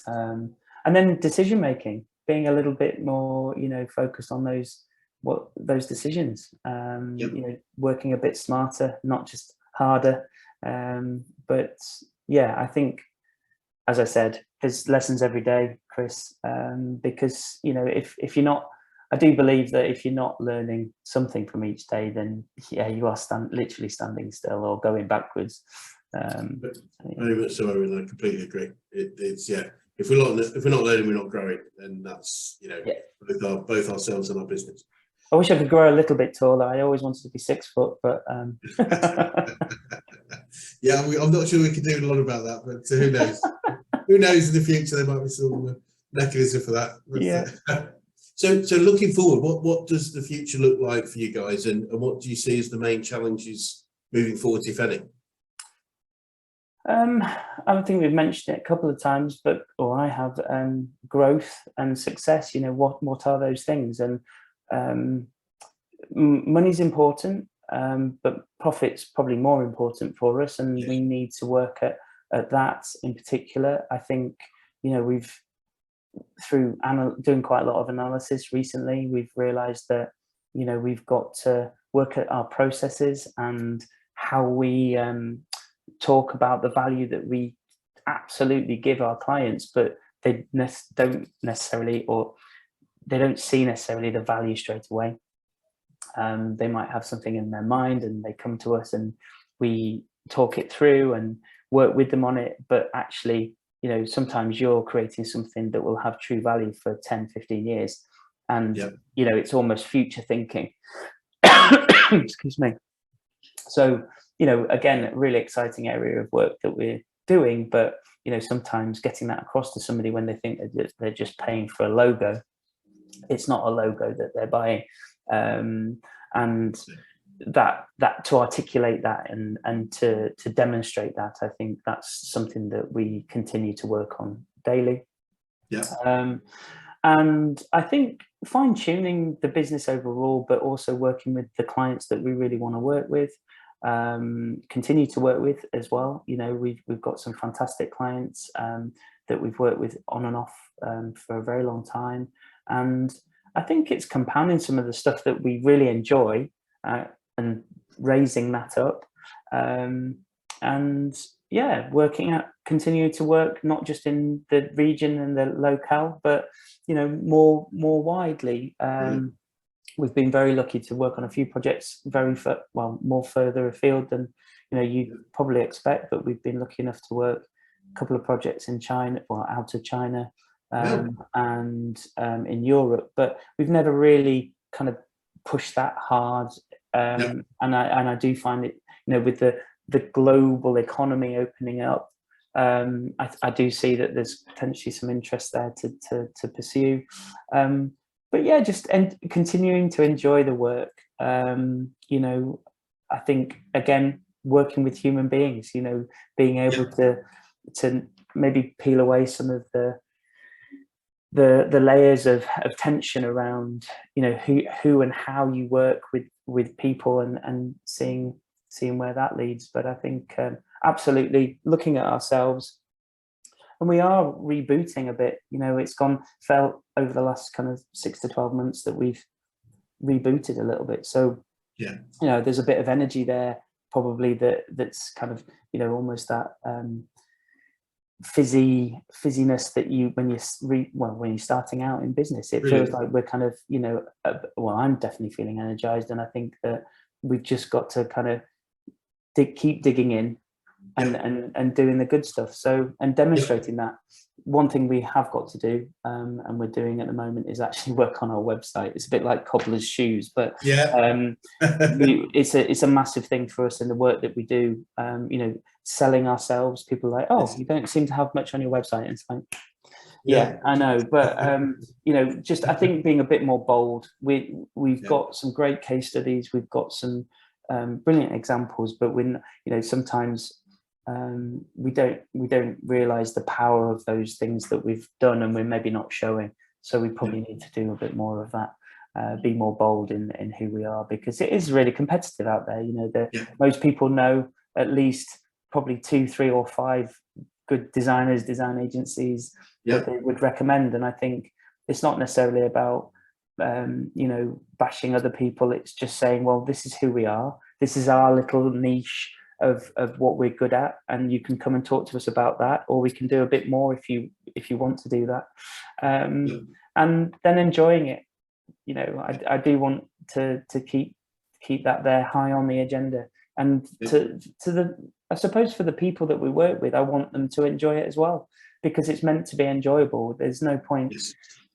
B: and then decision making, being a little bit more, you know, focused on those decisions, you know, working a bit smarter, not just harder. But yeah, I think, as I said, there's lessons every day, Chris, because, you know, if you're not, I do believe that if you're not learning something from each day, then yeah, you are literally standing still or going backwards.
A: Very much so, Owen, I completely agree. It's if we're not learning, we're not growing, and that's, you know, both ourselves and our business.
B: I wish I could grow a little bit taller. I always wanted to be 6 foot, but
A: yeah, I'm not sure we can do a lot about that, but who knows? Who knows, in the future there might be some mechanism for that. But,
B: yeah.
A: So looking forward, what does the future look like for you guys, and what do you see as the main challenges moving forward, if any?
B: I think we've mentioned it a couple of times, or I have, growth and success. You know, what are those things? And money's important, but profit's probably more important for us, and we need to work at that in particular. I think, you know, we've, through doing quite a lot of analysis recently, we've realized that, you know, we've got to work at our processes and how we talk about the value that we absolutely give our clients, but they don't necessarily, or they don't see necessarily the value straight away. They might have something in their mind and they come to us and we talk it through and work with them on it. But actually, you know, sometimes you're creating something that will have true value for 10, 15 years. And, you know, it's almost future thinking. Excuse me. So, you know, again, a really exciting area of work that we're doing. But, you know, sometimes getting that across to somebody when they think that they're just paying for a logo, it's not a logo that they're buying. And that to articulate that and to demonstrate that, I think that's something that we continue to work on daily. And I think fine-tuning the business overall, but also working with the clients that we really want to work with, continue to work with as well. You know, we've got some fantastic clients that we've worked with on and off for a very long time, and I think it's compounding some of the stuff that we really enjoy and raising that up, and yeah, continue to work not just in the region and the locale, but, you know, more widely. We've been very lucky to work on a few projects more further afield than, you know, you probably expect, but we've been lucky enough to work a couple of projects in China, out of China, and in Europe, but we've never really kind of pushed that hard. And I do find it, you know, with the global economy opening up, I do see that there's potentially some interest there to pursue. But yeah, just continuing to enjoy the work. You know, I think, again, working with human beings, you know, being able to maybe peel away some of the layers of tension around, you know, who and how you work with people, and seeing where that leads. But I think absolutely looking at ourselves, and we are rebooting a bit. You know, it's felt over the last kind of 6 to 12 months that we've rebooted a little bit. So you know, there's a bit of energy there probably that's kind of, you know, almost that fizziness that you, when you're starting out in business, it feels like we're kind of, you know, I'm definitely feeling energized, and I think that we've just got to kind of keep digging in, and doing the good stuff. So, and demonstrating that. One thing we have got to do, and we're doing at the moment, is actually work on our website. It's a bit like cobbler's shoes, but it's a massive thing for us in the work that we do. You know, selling ourselves. People are like, oh, you don't seem to have much on your website. And it's like, yeah, I know, but you know, just I think being a bit more bold. We've got some great case studies. We've got some brilliant examples, but when you know, sometimes we don't realize the power of those things that we've done, and we're maybe not showing. So we probably need to do a bit more of that. Be more bold in who we are, because it is really competitive out there. You know, most people know at least probably 2, 3, or 5 good designers, design agencies that they would recommend. And I think it's not necessarily about you know, bashing other people. It's just saying, well, this is who we are. This is our little niche of what we're good at, and you can come and talk to us about that, or we can do a bit more if you want to do that. And then enjoying it. You know, I do want to keep that there high on the agenda, and to the, I suppose, for the people that we work with, I want them to enjoy it as well, because it's meant to be enjoyable. There's no point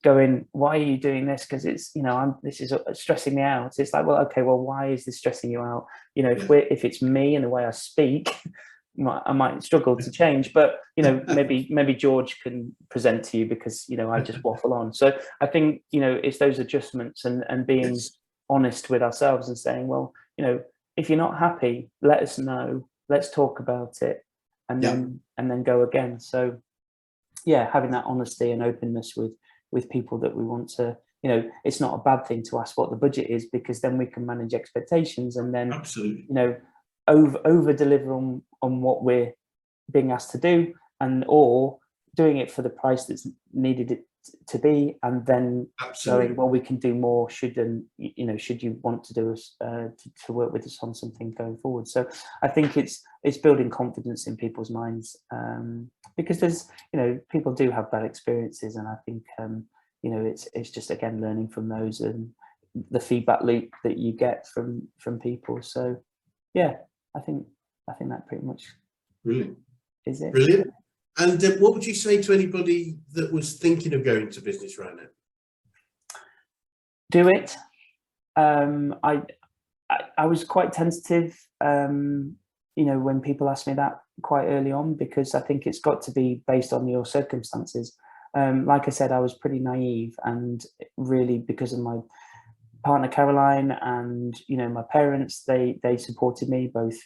B: going, why are you doing this? Because it's, you know, this is stressing me out. It's like, well, okay, well, why is this stressing you out? You know, if it's me and the way I speak, I might struggle to change, but you know, maybe George can present to you, because you know, I just waffle on. So I think, you know, it's those adjustments and being honest with ourselves and saying, well, you know, if you're not happy, let us know. Let's talk about it, and then go again. So yeah, having that honesty and openness with people that we want to, you know, it's not a bad thing to ask what the budget is, because then we can manage expectations, and then you know, over deliver on what we're being asked to do, and or doing it for the price that's needed it to be, and then going, well, we can do more should you want to do us to work with us on something going forward. So I think it's building confidence in people's minds, because there's, you know, people do have bad experiences, and I think you know, it's just, again, learning from those and the feedback loop that you get from people. So yeah, I think that pretty much is it.
A: Brilliant. And what would you say to anybody that was thinking of going into business right now?
B: Do it. I was quite tentative, you know, when people asked me that quite early on, because I think it's got to be based on your circumstances. Like I said, I was pretty naive, and really because of my partner Caroline and, you know, my parents, they supported me both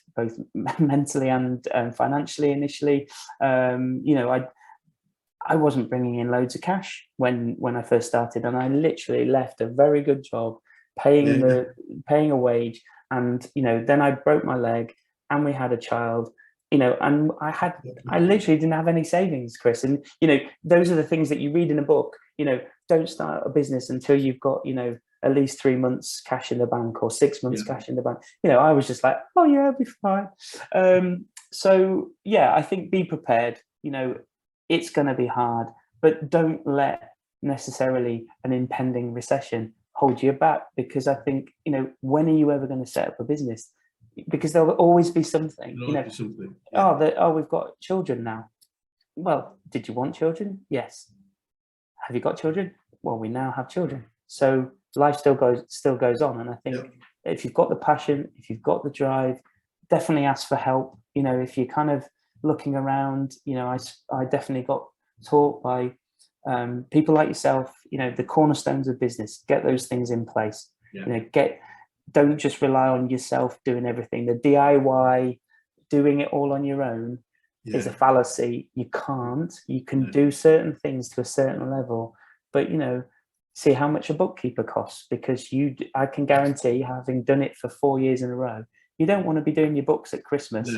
B: mentally and financially initially. You know, I wasn't bringing in loads of cash when I first started, and I literally left a very good job, paying a wage, and you know, then I broke my leg, and we had a child, you know, and I literally didn't have any savings, Chris. And you know, those are the things that you read in a book. You know, don't start a business until you've got, you know, at least 3 months cash in the bank, or 6 months cash in the bank. You know, I was just like, oh yeah, I'll be fine. So yeah, I think be prepared. You know, it's going to be hard, but don't let necessarily an impending recession hold you back, because I think, you know, when are you ever going to set up a business? Because there will always be something, you know, we've got children now. Well, did you want children? Yes. Have you got children? Well, we now have children. So life still goes on. And I think if you've got the passion, if you've got the drive, definitely ask for help. You know, if you're kind of looking around, you know, I definitely got taught by people like yourself, you know, the cornerstones of business, get those things in place. You know, don't just rely on yourself doing everything. The DIY, doing it all on your own, is a fallacy. You can't. You can do certain things to a certain level, but you know, see how much a bookkeeper costs, because I can guarantee, having done it for 4 years in a row, you don't want to be doing your books at Christmas.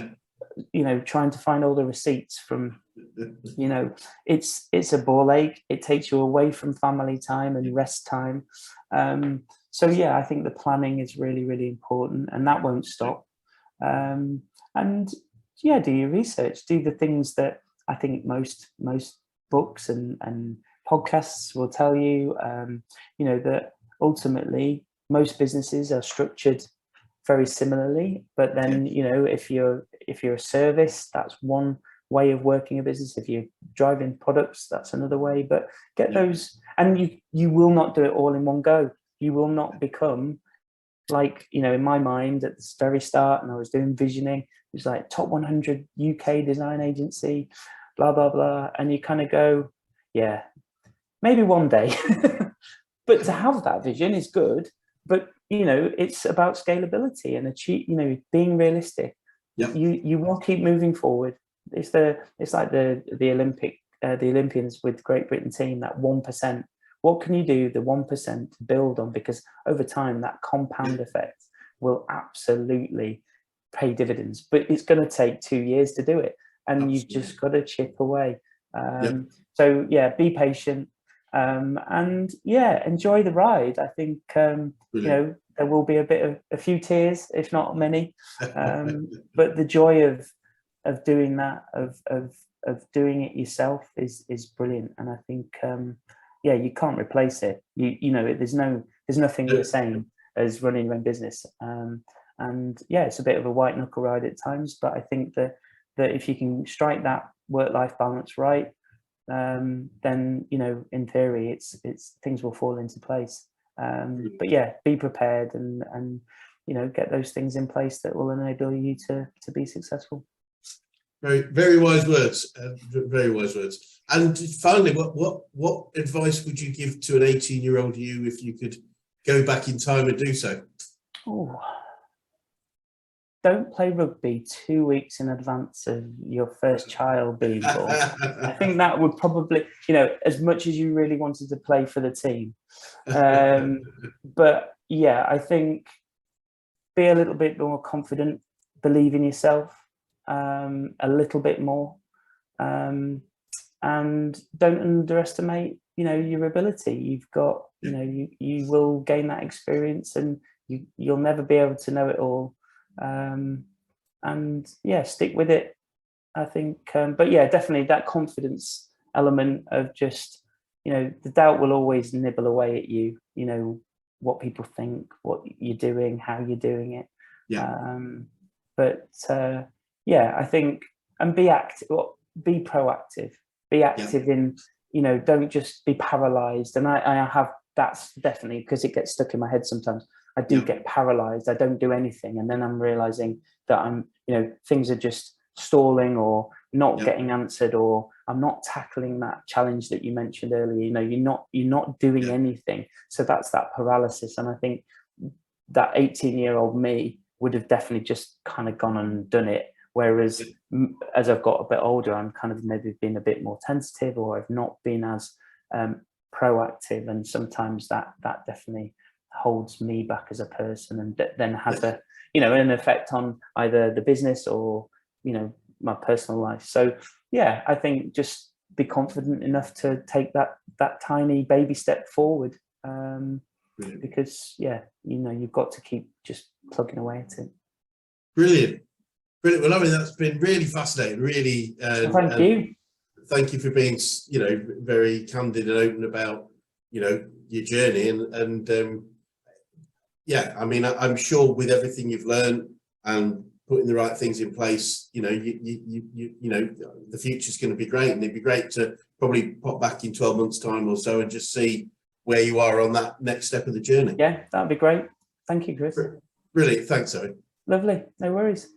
B: You know, trying to find all the receipts from, you know, it's a ball ache. It takes you away from family time and rest time. So yeah, I think the planning is really, really important, and that won't stop. And yeah, do your research, do the things that I think most books and podcasts will tell you. You know, that ultimately most businesses are structured very similarly. But then, you know, if you're a service, that's one way of working a business. If you're driving products, that's another way. But get those, and you will not do it all in one go. You will not become like, you know, in my mind at the very start, and I was doing visioning, it was like top 100 UK design agency, blah, blah, blah. And you kind of go, yeah, maybe one day. But to have that vision is good. But, you know, it's about scalability and you know, being realistic.
A: Yeah.
B: You will keep moving forward. It's like the Olympians with Great Britain team, that 1%. What can you do the 1% to build on? Because over time, that compound effect will absolutely pay dividends. But it's going to take 2 years to do it, and you've just got to chip away. So yeah, be patient, and yeah, enjoy the ride. I think you know, there will be a few tears, if not many, but the joy of doing that, of doing it yourself is brilliant. And I think yeah, you can't replace it. You know, there's nothing the same as running your own business. And yeah, it's a bit of a white knuckle ride at times, but I think that if you can strike that work-life balance right, then, you know, in theory, it's things will fall into place. But yeah, be prepared and you know, get those things in place that will enable you to be successful.
A: Very, very wise words. Very wise words. And finally, what advice would you give to an 18-year-old you if you could go back in time and do so?
B: Oh, don't play rugby 2 weeks in advance of your first child being born. I think that would probably, you know, as much as you really wanted to play for the team. But yeah, I think be a little bit more confident, believe in yourself a little bit more, and don't underestimate, you know, your ability. You've got, you know, you will gain that experience, and you'll never be able to know it all. And yeah, stick with it, I think. But yeah, definitely that confidence element of just, you know, the doubt will always nibble away at you, you know, what people think, what you're doing, how you're doing it. But yeah, I think, and be active, be proactive, be active in, you know, don't just be paralyzed. And I have, that's definitely, because it gets stuck in my head sometimes. I do get paralyzed. I don't do anything. And then I'm realizing that I'm, you know, things are just stalling or not getting answered, or I'm not tackling that challenge that you mentioned earlier. You know, you're not doing anything. So that's that paralysis. And I think that 18-year-old me would have definitely just kind of gone and done it. Whereas as I've got a bit older, I'm kind of maybe been a bit more tentative, or I've not been as proactive. And sometimes that definitely holds me back as a person, and then has a, you know, an effect on either the business or, you know, my personal life. So yeah, I think just be confident enough to take that tiny baby step forward, because yeah, you know, you've got to keep just plugging away at it. Brilliant.
A: Well, I mean, that's been really fascinating, really.
B: Thank you.
A: Thank you for being, you know, very candid and open about, you know, your journey, and yeah, I mean, I'm sure with everything you've learned and putting the right things in place, you know, you know, the future's going to be great, and it'd be great to probably pop back in 12 months' time or so and just see where you are on that next step of the journey.
B: Yeah, that'd be great. Thank you, Chris.
A: Brilliant. Thanks, Owen.
B: Lovely. No worries.